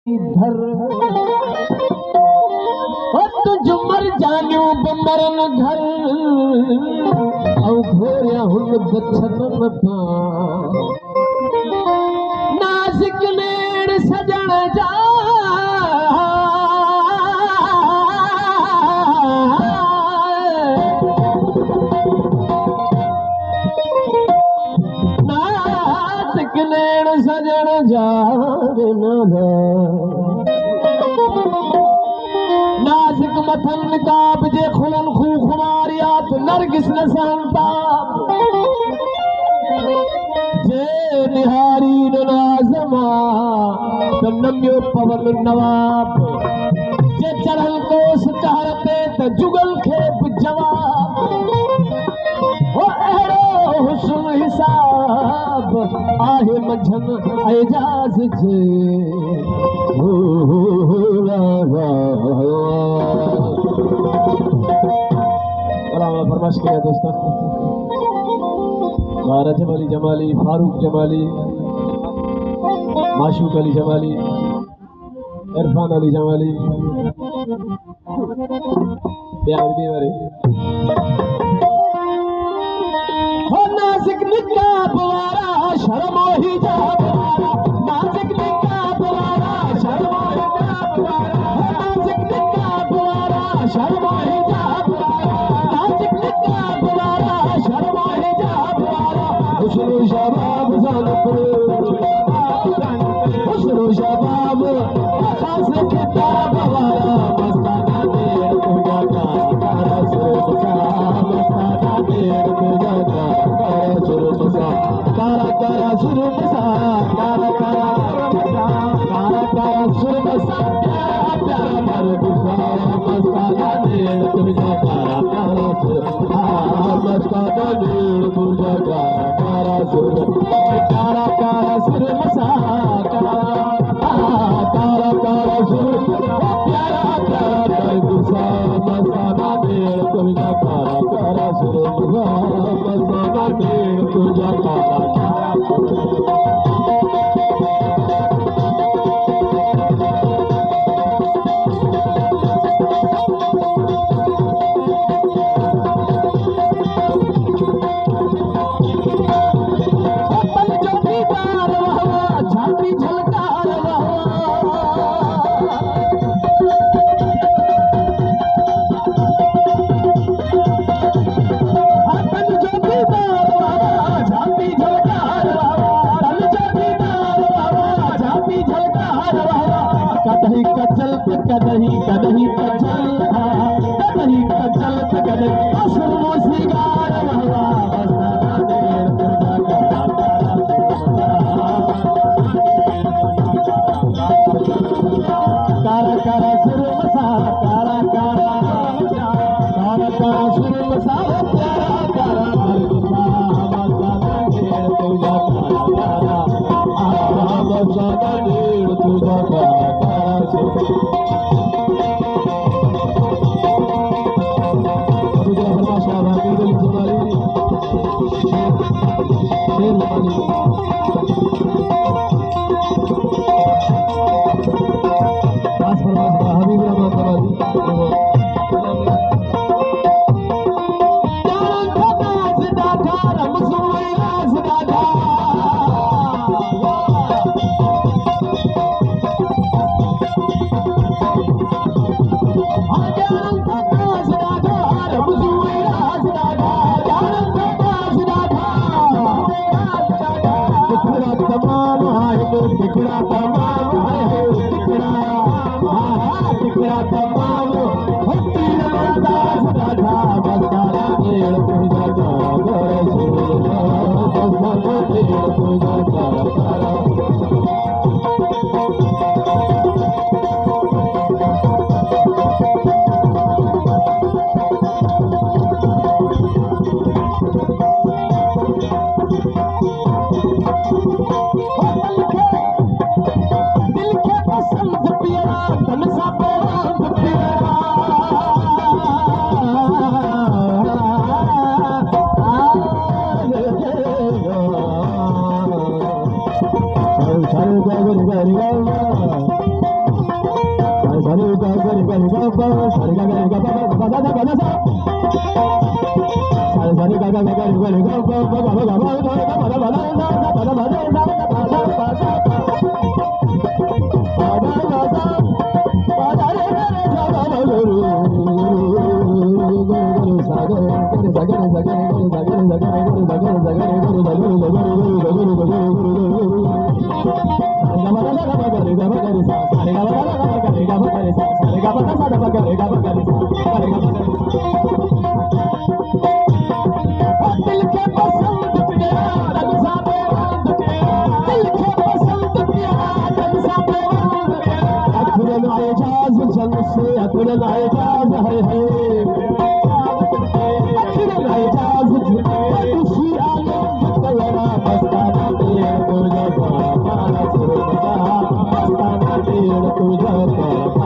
धर तुझ मर जानियो बमरन घर औ घोरिया हुन दछन पा नासिक नेड़ सजण जा नासिक नेड़ सजण जा नासिक मथन काब जे खुलन खू खुमारियात नरगिस नसंता जे निहारी नाजमा तो नम्यो पवन नवाब जे चढ़ल कोस कहर पे तो जुगल खेप जवाब हो अहड़ो हुस्न हिसाब आहे मझन एजाज जे फरमाइश किया दोस्तों रजब अली जमाली, फारूक जमाली, माशूक अली जमाली, इरफान अली जमाली हो नासिक निकाब वाला शर्म हिजाब वाला नासिक निकाब वाला शर्म हिजाब वाला नासिक निकाब वाला शर्म हिजाब वाला नासिक निकाब वाला शर्म हिजाब वाला हुस्न शबाब जानपुर हुस्न शबाब खास किताब वाला मस्ताना दे तुझा का मस्ताना दे तुझा का कारा कारा सुरमसा कारा कारा कारा कारा सुरमसा प्यारा मरदुसा मस्ताना दे तुझा कारा कारा सुरमसा मस्ताना दे तुझा कारा कारा सुरमसा कारा कारा सुरमसा कारा कारा सुरमसा प्यारा प्यारा मरदुसा मस्ताना दे तुझा कारा कारा सुरमसा मस्ताना दे तुझा कारा कदही कचल कदही कदही कचल कदही कचल कदही असर मोसिगार वाला मस्ताना देर तुझा कारा कारा सुरमसा कारा कारा कारा कारा सुरमसा प्यारा कारा मरदुसा मस्ताना देर तुझा कारा कारा मस्ताना देर तुझा कारा तुझा